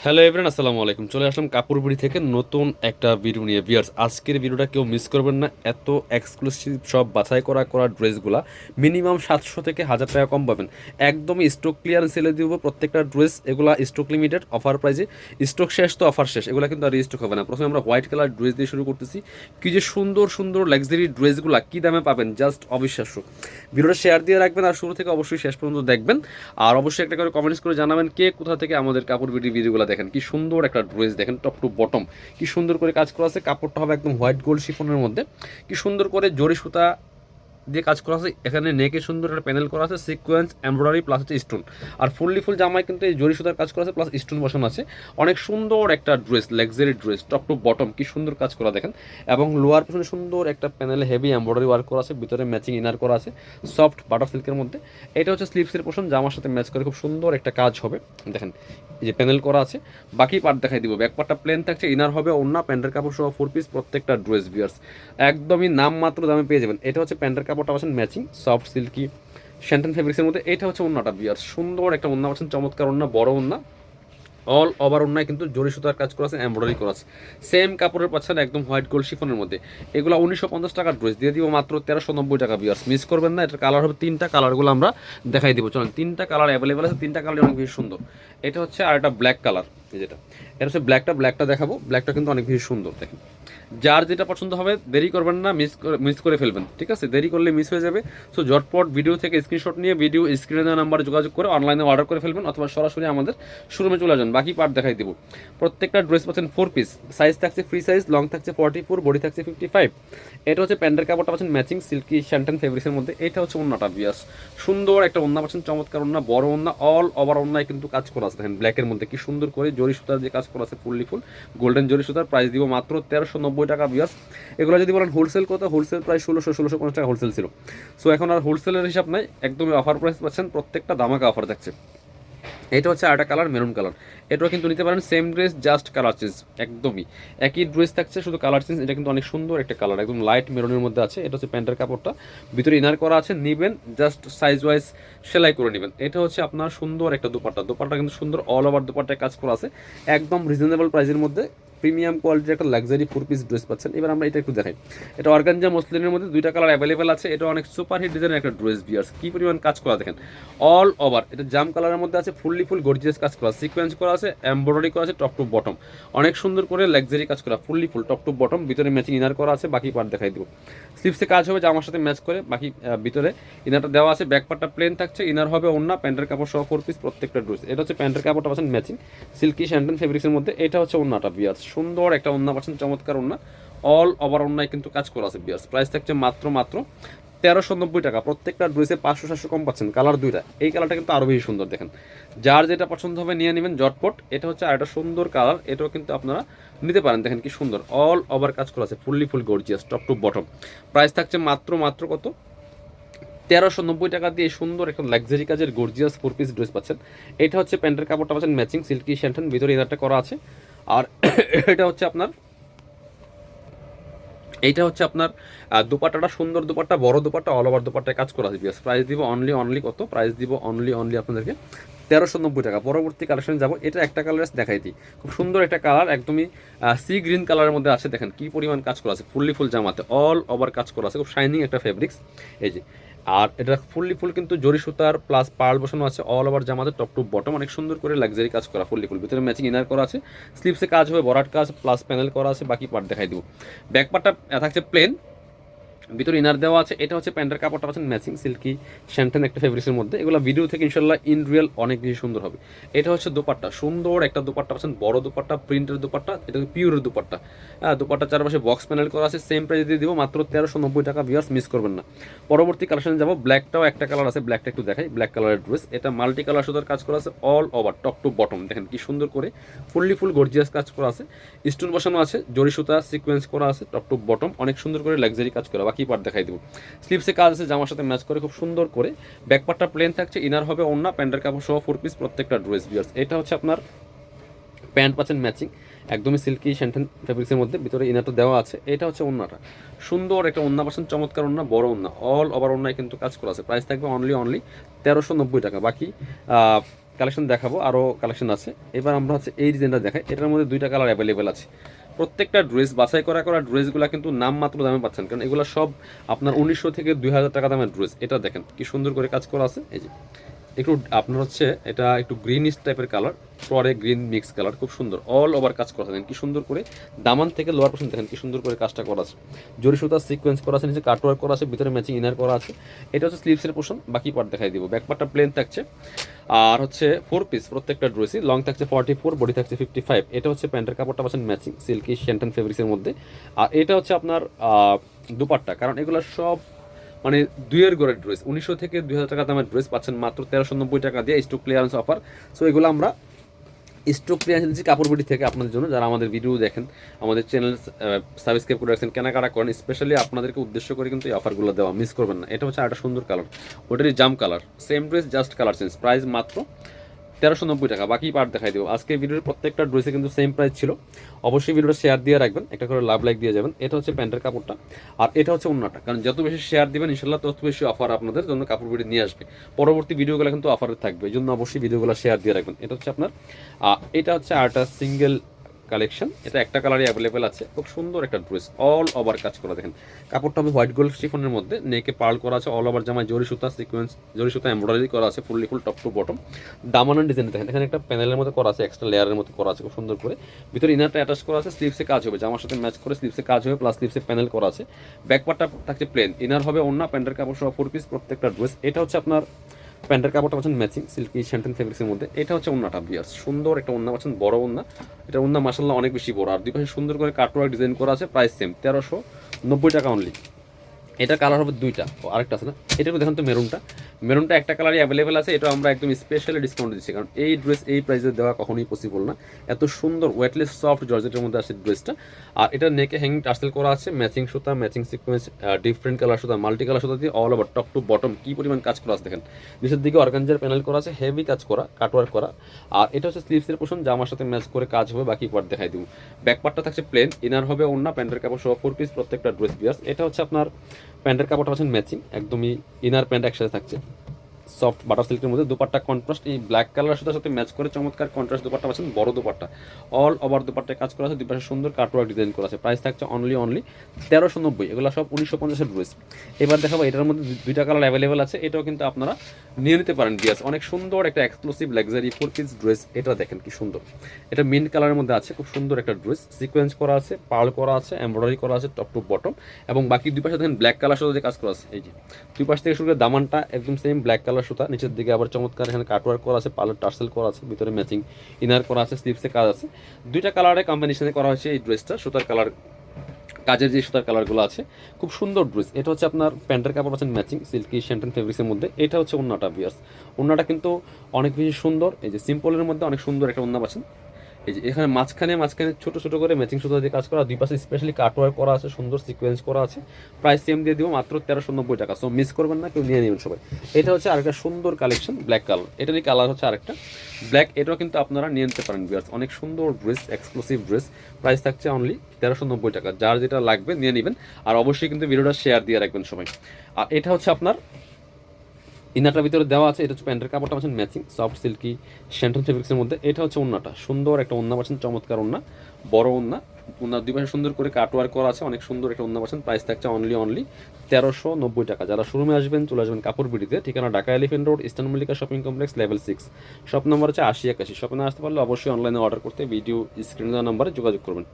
Hello everyone, আসসালামু আলাইকুম। চলে আসলাম কাপড়বিড়ি থেকে নতুন একটা ভিডিও নিয়ে। ভিউয়ার্স, আজকের ভিডিওটা কেউ মিস করবেন না। এত এক্সক্লুসিভ সব বাছাই করা ড্রেসগুলা মিনিমাম 700 থেকে 1000 টাকা কম পাবেন। একদমই স্টক ক্লিয়ারেন্স সেলে দিব প্রত্যেকটা ড্রেস। এগুলা স্টক লিমিটেড, অফার প্রাইজে। স্টক শেষ তো অফার শেষ, এগুলো কিন্তু আর রিস্টক হবে না। প্রথমে আমরা হোয়াইট কালার ড্রেস দিয়ে শুরু করতেছি। কি যে সুন্দর সুন্দর লাক্সারি ড্রেসগুলা কী দামে পাবেন, জাস্ট অবিশ্বাস্য। ভিডিওটা শেয়ার দিয়ে রাখবেন আর শুরু থেকে অবশ্যই শেষ পর্যন্ত দেখবেন। আর অবশ্যই একটা করে কমেন্টস করে জানাবেন কে কোথা থেকে আমাদের কাপড় ভিডিওগুলো দেখেন। কি সুন্দর একটা ড্রেস দেখেন, টপ টু বটম কি সুন্দর করে কাজ করা আছে। কাপড়টা হবে একদম হোয়াইট গোল্ড শিফনের মধ্যে। কি সুন্দর করে জরি সুতা দিয়ে কাজ করা আছে। এখানে নেকে সুন্দর একটা প্যানেল করা আছে, সিকোয়েন্স এমব্রয়ডারি প্লাস হচ্ছে স্টোন। আর ফুল জামায় কিন্তু এই জরি সুতার কাজ করা আছে প্লাস স্টোন বসানো আছে। অনেক সুন্দর একটা dress, luxury dress, top to bottom কি সুন্দর কাজ করা দেখেন। এবং লোয়ার পেছনে সুন্দর একটা প্যানেলে হেভি এমব্রয়ডারি ওয়ার্ক করা আছে, ভিতরে ম্যাচিং ইনার করা আছে সফট বাটার সিল্কের মধ্যে। এটা হচ্ছে স্লিভসের পোর্শন, জামার সাথে ম্যাচ করে খুব সুন্দর একটা কাজ হবে দেখেন। এই যে প্যানেল করা আছে, বাকি পার্ট দেখাই দিব। ব্যাক পার্টটা প্লেন থাকছে, ইনার হবে ওন্না, প্যান্টের কাপড় সহ 4 পিস প্রত্যেকটা ড্রেস। ভিউয়ার্স, একদমই নামমাত্র দামে পেয়ে যাবেন। এটা হচ্ছে প্যান্টের কাপড়টা পাচ্ছেন ম্যাচিং সফট সিল্কি শ্যান্টেন ফেব্রিক্সের মধ্যে। এটা হচ্ছে ওন্নাটা। ভিউয়ার্স, সুন্দর একটা ওন্না পাচ্ছেন, চমৎকার ওন্না, বড় ওন্না। অল ওভার ওন্নায় কিন্তু জরি সুতার কাজ করা আছে, এমব্রয়ডারি করা আছে। সেম কাপড়ের পাচ্ছেন একদম হোয়াইট গোল্ড শিফনের মধ্যে। এগুলো 1950 টাকার ড্রেস দিয়ে দিব মাত্র 1390 টাকা। ভিউয়ার্স, মিস করবেন না। এটার কালার হবে 3টা, কালারগুলো আমরা দেখাই দিব। চলেন, 3টা কালার অ্যাভেলেবেল আছে, 3টা কালার অনেক বেশি সুন্দর। এটা হচ্ছে আর একটা ব্ল্যাক কালার, যেটা এটা হচ্ছে ব্ল্যাকটা দেখাবো। ব্ল্যাকটা কিন্তু অনেক বেশি সুন্দর দেখেন। যার যেটা পছন্দ হবে দেরি করবেন না, মিস করে ফেলবেন, ঠিক আছে? দেরি করলে মিস হয়ে যাবে। সো ঝটপট ভিডিও থেকে স্ক্রিনশট নিয়ে ভিডিও স্ক্রিনে দেওয়া নাম্বারে যোগাযোগ করে অনলাইনে অর্ডার করে ফেলবেন, অথবা সরাসরি আমাদের শোরুমে চলে যান। বাকি পার্ট দেখাই দিব। প্রত্যেকটা ড্রেস পাচ্ছেন 4 পিস, সাইজ থাকছে ফ্রি সাইজ, লং থাকছে 44, বডি থাকছে 55। এটা হচ্ছে প্যান্টের কাপড়টা পাচ্ছেন ম্যাচিং সিল্কি শ্যান্টেন ফেব্রিক্সের মধ্যে। এটা হচ্ছে ওন্নাটা। ভিউয়ার্স, সুন্দর একটা ওন্না পাচ্ছেন, চমৎকার ওন্না, বড় ওন্না, অল ওভার ওন্নায় কিন্তু কাজ করা আছে দেখেন। ব্ল্যাকের মধ্যে কি সুন্দর করে জরি সুতার যে কাজ করা আছে, ফুল গোল্ডেন জরি সুতার। প্রাইস দিব মাত্র 1390 টাকা। ভিউয়ার্স, এগুলো যদি বলেন হোলসেল কত, হোলসেল প্রায় 1650 টাকা হোলসেল ছিল। সো এখন আর হোলসেলের হিসাব নাই, একদমই অফার প্রাইস পাচ্ছেন, প্রত্যেকটা দামাকা অফার থাকছে। এটা হচ্ছে আরেকটা কালার, মেরুন কালার। এটাও কিন্তু নিতে পারেন, same dress just colour change. একদমই একই ড্রেস থাকছে, শুধু কালার চেঞ্জ। এটা কিন্তু অনেক সুন্দর একটা কালার, একদম লাইট মেরুনের মধ্যে আছে। এটা হচ্ছে প্যান্টের কাপড়টা, ভিতরে ইনার করা আছে। নিবেন জাস্ট সাইজ ওয়াইজ সেলাই করে নেবেন। এটা হচ্ছে আপনার সুন্দর একটা দুপাট্টা কিন্তু সুন্দর, অল ওভার দুপাট্টায় কাজ করা আছে, একদম রিজনেবল প্রাইসের মধ্যে। প্রিমিয়াম কোয়ালিটির একটা লাক্সারি 4 পিস ড্রেস পাচ্ছেন। এবার আমরা এটা একটু দেখাই। এটা অর্গানজা মসলিনের মধ্যে, 2টা কালার অ্যাভেলেবেল আছে। এটা অনেক সুপার হিট ডিজাইনের একটা ড্রেস। ভিউয়ার্স, কি পরিমাণ কাজ করা দেখেন, অল ওভার। এটা জাম কালারের মধ্যে আছে, ফুল গর্জিয়াস কাজ করা, সিকোয়েন্স করা আছে, এমব্রয়ডারি করা আছে টপ টু বটম। অনেক সুন্দর করে লাক্সারি কাজ করা, ফুল টপ টু বটম, ভিতরে ম্যাচিং ইনার করা আছে। বাকি পার্ট দেখাই দিব। স্লিভসে কাজ হবে জামার সাথে ম্যাচ করে, বাকি ভিতরে ইনারটা দেওয়া আছে। ব্যাক পার্টটা প্লেন থাকছে, ইনার হবে ওন্না, প্যান্টের কাপড় সহ 4 পিস প্রত্যেকটা ড্রেস। এটা হচ্ছে প্যান্টের কাপড়টা পাচ্ছেন ম্যাচিং সিল্কি শ্যান্টেন ফেব্রিক্সের মধ্যে। এটা হচ্ছে ওন্নাটা। ভিউয়ার্স, সুন্দর একটা ওন্না পাচ্ছেন, চমৎকার ওন্না, অল ওভার ওন্নায় কিন্তু কাজ করা আছে। ভিউয়ার্স, প্রাইস থাকছে মাত্র 1390 টাকা। প্রত্যেকটা ড্রেসে 500-700 কম পাচ্ছেন। কালার 2টা, এই কালারটা কিন্তু আরও বেশি সুন্দর দেখেন। যার যেটা পছন্দ হবে নিয়ে নেবেন ঝটপট। এটা হচ্ছে আরেকটা সুন্দর কালার, এটাও কিন্তু আপনারা নিতে পারেন। দেখেন কি সুন্দর, অল ওভার কাজ করা আছে, ফুল gorgeous top to bottom. Price থাকছে মাত্র কত, 1390 টাকা দিয়ে সুন্দর একটা লাক্সারি কাজের গর্জিয়াস 4 পিস ড্রেস পাচ্ছেন। এটা হচ্ছে প্যান্টের কাপড়টা পাচ্ছেন ম্যাচিং সিল্কি শ্যান্টেন, ভিতরে ইনারটা করা আছে। আর এটা হচ্ছে আপনার এইটা হচ্ছে আপনার দুপাট্টাটা, সুন্দর দুপাট্টা, বড় দুপাট্টা, অল ওভার দুপাট্টায় কাজ করা আছে। বিকজ প্রাইস দিব অনলি কত, প্রাইস দিব অনলি আপনাদেরকে 1390 টাকা। পরবর্তী কালেকশন যাব। এটা একটা কালার দেখাই দিই, খুব সুন্দর একটা কালার, একদমই সি গ্রিন কালারের মধ্যে আছে। দেখেন কি পরিমাণ কাজ করা আছে, ফুল জামাতে অল ওভার কাজ করা আছে, খুব শাইনিং একটা ফেব্রিক্স। এই যে, আর এটা ফুল কিন্তু জরি সুতার প্লাস পার্ল বসানো আছে, অল ওভার জামাতে টপ টু বটম। অনেক সুন্দর করে লাক্সারি কাজ করা, ফুল ভিতরে ম্যাচিং ইনার করা আছে। স্লিভসে কাজ হবে বরাট কাজ প্লাস প্যানেল করা আছে। বাকি পার্ট দেখাই দিব। ব্যাক পার্টটা থাকছে প্লেন, ভিতরে ইনার দেওয়া আছে। এটা হচ্ছে প্যান্টের কাপড়টা পাচ্ছেন ম্যাচিং সিল্কি শ্যান্টেন একটা ফেব্রিক্সের মধ্যে। এগুলো ভিডিও থেকে ইনশাল্লাহ ইন রিয়েল অনেক বেশি সুন্দর হবে। এটা হচ্ছে দোপাট্টা, সুন্দর একটা দোপাট্টা পাচ্ছেন, বড় দোপাট্টা, প্রিন্টের দোপাট্টা। এটা পিওরের দোপাট্টা। দোপাট্টার চারপাশে বক্স প্যানেল করা আছে। সেম প্রাইস দিয়ে দিব মাত্র 1390 টাকা। ভিউয়ার্স, মিস করবেন না। পরবর্তী কালেকশনে যাব। ব্ল্যাকটাও একটা কালার আছে, ব্ল্যাকটা একটু দেখাই। ব্ল্যাক কালারের ড্রেস, এটা মাল্টি কালার সুতার কাজ করা আছে, all over top to bottom. দেখেন কি সুন্দর করে ফুল গর্জিয়াস কাজ করা আছে, স্টোন বসানো আছে, জরি সুতা সিকোয়েন্স করা আছে টপ টু বটম। অনেক সুন্দর করে লাক্সারি কাজ করা। বাকি পার্ট দেখাই দেবো। স্লিভসে কাজ আছে, জামার সাথে ম্যাচ করে খুব সুন্দর করে। ব্যাক পার্টটা প্লেন থাকছে, ইনার হবে ওন্না, প্যান্টের কাপড় সহ 4 পিস প্রত্যেকটা ড্রেস। ভিউয়ার্স, এটা হচ্ছে আপনার প্যান্ট পাচ্ছেন ম্যাচিং, একদমই সিল্কি শ্যান্টেন ফেব্রিক্সের মধ্যে, ভিতরে ইনারটা দেওয়া আছে। এটা হচ্ছে ওন্নাটা, সুন্দর একটা ওন্না পাচ্ছেন, চমৎকার ওন্না, বড় ওন্না, অল ওভার ওন্নায় কিন্তু কাজ করা আছে। প্রাইস থাকবে অনলি 1390 টাকা। বাকি কালেকশন দেখাবো, আরও কালেকশন আছে। এবার আমরা হচ্ছে এই ডিজাইনটা দেখাই, এটার মধ্যে দুইটা কালার অ্যাভেলেবেল আছে। প্রত্যেকটা ড্রেস বাছাই করা করা ড্রেসগুলো কিন্তু নামমাত্র দামে পাচ্ছেন, কারণ এগুলো সব আপনার 1900 থেকে 2000 টাকা দামের ড্রেস। এটা দেখেন কি সুন্দর করে কাজ করা আছে। এই যে একটু আপনার হচ্ছে এটা একটু গ্রিনিশ টাইপের কালার, পরে গ্রিন মিক্স কালার, খুব সুন্দর অল ওভার কাজ করা দেখেন কি সুন্দর করে। দামান থেকে লোয়ার পোর্শন দেখেন কি সুন্দর করে কাজটা করা আছে, জরি সুতা সিকোয়েন্স করা আছে, নিচে কাটওয়ার্ক করা আছে, ভিতরে ম্যাচিং ইনার করা আছে। এটা হচ্ছে স্লিভসের পোর্শন, বাকি পার্ট দেখাই দিব। ব্যাক পার্টটা প্লেন থাকছে, আর হচ্ছে 4 পিস প্রত্যেকটা ড্রেসই। লং থাকছে 44, বডি থাকছে 55। এটা হচ্ছে প্যান্টের কাপড়টা পাচ্ছেন ম্যাচিং সিল্কি শ্যান্টন ফেব্রিক্সের মধ্যে। আর এটা হচ্ছে আপনার দুপাট্টা, কারণ এগুলো সব মানে দুইয়ের গড়ের ড্রেস। 1900 থেকে 2000 টাকা দামের ড্রেস পাচ্ছেন মাত্র 1390 টাকা দিয়ে, স্টক ক্লিয়ারেন্স অফার। সো এগুলো আমরা স্টক ক্লিয়ারেন্স দিচ্ছি কাপড় বিডি থেকে আপনাদের জন্য, যারা আমাদের ভিডিও দেখেন, আমাদের চ্যানেল সাবস্ক্রাইব করে রাখছেন, কেনাকাটা করেন, স্পেশালি আপনাদেরকে উদ্দেশ্য করে কিন্তু এই অফারগুলো দেওয়া, মিস করবেন না। এটা হচ্ছে একটা সুন্দর কালার, ওটারই জাম colour, same dress just colour change, price মাত্র 1390 টাকা। বাকি পার্ট দেখাই দেবো। আজকে ভিডিওর প্রত্যেকটা ড্রেসে কিন্তু সেম প্রাইস ছিল। অবশ্যই ভিডিওটা শেয়ার দিয়ে রাখবেন, একটা করে লাভ লাইক দিয়ে যাবেন। এটা হচ্ছে প্যান্টের কাপড়টা, আর এটা হচ্ছে ওন্নাটা, কারণ যত বেশি শেয়ার দিবেন ইনশাল্লাহ তত বেশি অফার আপনাদের জন্য কাপড় ভিডিও নিয়ে আসবে। পরবর্তী ভিডিওগুলো কিন্তু অফারে থাকবে, এই জন্য অবশ্যই ভিডিওগুলো শেয়ার দিয়ে রাখবেন। এটা হচ্ছে আপনার এটা হচ্ছে আরেকটা সিঙ্গেল কালেকশন, এটা একটা কালারই অ্যাভেলেবেল আছে। খুব সুন্দর একটা ড্রেস, অল ওভার কাজ করা দেখেন। কাপড়টা হবে হোয়াইট গোল্ড শিফনের মধ্যে, নেকে পার্ল করা আছে, অল ওভার জামায় জরি সুতা সিকোয়েন্স, জরি সুতা এমব্রয়ডারি করা আছে, fully full top to bottom. দামানের ডিজাইন দেখেন, এখানে একটা প্যানেলের মতো করা আছে, এক্সট্রা লেয়ারের মতো করা আছে খুব সুন্দর করে। ভিতরে ইনারটা অ্যাটাচ করা আছে, স্লিভসে কাজ হবে, জামার সাথে ম্যাচ করে স্লিভসে কাজ হবে, প্লাস স্লিভসে প্যানেল করা আছে। ব্যাক পার্টটা থাকছে প্লেন, ইনার হবে ওন্না, প্যান্টের কাপড় সহ 4 পিস প্রত্যেকটা ড্রেস। এটা হচ্ছে আপনার প্যান্টের কাপড়টা পাচ্ছেন ম্যাচিং সিল্কি শ্যান্টন ফেব্রিক্সের মধ্যে। এটা হচ্ছে ওন্নাটা বিয়ার্স, সুন্দর একটা ওন্না পাচ্ছেন, বড় ওন্না। এটা ওন্না মাসাল্লাহ অনেক বেশি বড়, আর দুই পাশে সুন্দর করে কাটওয়ার্ক ডিজাইন করা আছে। প্রাইস সেম 1390 টাকা অনলি। এটা কালার হবে দুইটা, আরেকটা আছে না, এটা একটু দেখেন তো। মেরুনটা একটা কালারই অ্যাভেলেবেল আছে। এটা আমরা একদম স্পেশালি ডিসকাউন্ট দিচ্ছি, কারণ এই ড্রেস এই প্রাইসে দেওয়া কখনোই পসিবল না। এত সুন্দর ওয়েটলেস সফট জর্জেটের মধ্যে আছে ড্রেসটা। আর এটা নেকে হ্যাঙ্গিং টার্সেল করা আছে, ম্যাচিং সুতা, ম্যাচিং সিকোয়েন্স, ডিফারেন্ট কালার সুতা, মাল্টি কালার সুতা দিয়ে all over top to bottom কি পরিমাণ কাজ করা আছে দেখেন। নিচের দিকে অর্গানজার প্যানেল করা আছে, হেভি কাজ করা, কাটওয়ার্ক করা। আর এটা হচ্ছে স্লিভসের পোর্শন, জামার সাথে ম্যাচ করে কাজ হবে, বাকি পার্ট দেখাই দিব। ব্যাক পার্টটা থাকছে প্লেন, ইনার হবে ওন্না, প্যান্টের কাপড় সহ 4 পিস প্রত্যেকটা ড্রেস বিয়ার্স। এটা হচ্ছে আপনার প্যান্টের কাপড়টা পাচ্ছেন ম্যাচিং, একদমই ইনার প্যান্ট একসাথে থাকছে, সফট বাটার সিল্কের মধ্যে। দুপাট্টা কন্ট্রাস্ট, এই ব্ল্যাক কালারের সাথে ম্যাচ করে চমৎকার কন্ট্রাস্ট দুপাট্টা পাচ্ছেন, বড় দুপাট্টা, অল ওভার দুপাট্টায় কাজ করা আছে, দুই পাশে সুন্দর কাটওয়ার্ক ডিজাইন করা আছে। প্রাইস থাকছে অনলি 1390। এগুলো সব 1950-এর ড্রেস। এবার দেখাবো এটার মধ্যে দুইটা কালার অ্যাভেলেবেল আছে, এটাও কিন্তু আপনারা নিয়ে নিতে পারেন বিয়াস। অনেক সুন্দর একটা এক্সক্লুসিভ লাক্সারি 4 পিস ড্রেস। এটা দেখেন কি সুন্দর, এটা মিন্ট কালারের মধ্যে আছে, খুব সুন্দর একটা ড্রেস, সিকোয়েন্স করা আছে, পার্ল করা আছে, এমব্রয়ডারি করা আছে টপ টু বটম, এবং বাকি দুই পাশে দেখেন ব্ল্যাক কালার সাথে কাজ করা আছে। এই যে দুই পাশ থেকে শুরু করে দামানটা একদম সেম ব্ল্যাক কালার সুতা, নিচের দিকে আবার চমৎকার এখানে কাটওয়ার্ক করা আছে, পার্লার টার্সেল করা আছে, ভিতরে ম্যাচিং ইনার করা আছে, স্লিভসে কাজ আছে। দুইটা কালারের কম্বিনেশনে করা হয়েছে এই ড্রেসটা। সুতার কালার, কাজের যে সুতার কালারগুলো আছে, খুব সুন্দর ড্রেস। এটা হচ্ছে আপনার প্যান্টের কাপড় পাচ্ছেন ম্যাচিং সিল্কি শ্যান্টন ফেব্রিক্সের মধ্যে। এটা হচ্ছে ওন্নাটা বিয়ার্স, ওন্নাটা কিন্তু অনেক বেশি সুন্দর। এই যে সিম্পলের মধ্যে অনেক সুন্দর একটা ওন্না পাচ্ছেন। এই যে এখানে মাঝখানে ছোট ছোট করে ম্যাচিং সুতা দিয়ে কাজ করা, দুই পাশে স্পেশালি কাটওয়ার্ক করা আছে, সুন্দর সিকোয়েন্স করা আছে। প্রাইস সেম দিয়ে দিব মাত্র 1390 টাকা। সো মিস করবেন না, কেউ নিয়ে নেবেন সবাই। এটা হচ্ছে আরেকটা সুন্দর কালেকশন, ব্ল্যাক কালার, এটারই কালার হচ্ছে আরেকটা ব্ল্যাক। এটাও কিন্তু আপনারা নিয়ে নিতে পারেন বিয়ার্স, অনেক সুন্দর ড্রেস, এক্সক্লুসিভ ড্রেস। প্রাইস থাকছে অনলি 1390 টাকা। যার যেটা লাগবে নিয়ে নেবেন, আর অবশ্যই কিন্তু ভিডিওটা শেয়ার দিয়ে রাখবেন সবাই। আর এটা হচ্ছে আপনার ইনারটার ভিতরে দেওয়া আছে। এটা হচ্ছে প্যান্টের কাপড়টা পাচ্ছেন ম্যাচিং সফট সিল্কি শ্যান্টন ফেব্রিক্সের মধ্যে। এটা হচ্ছে ওন্নাটা, সুন্দর একটা ওন্না পাচ্ছেন, চমৎকার ওন্না, বড় ওন্না। ওন্নার দুই পাশে সুন্দর করে কাটওয়ার্ক করা আছে, অনেক সুন্দর একটা ওন্না পাচ্ছেন। প্রাইস থাকছে অনলি 1390 টাকা। যারা শোরুমে আসবেন চলে আসবেন কাপড় বিডিতে, ঠিকানা Dhaka elephant road, eastern Mallika shopping complex, level 6, shop number হচ্ছে 8081। শপে না আসতে পারলে অবশ্যই অনলাইনে অর্ডার করতে ভিডিও স্ক্রিনে দেওয়া নাম্বারে যোগাযোগ করবেন।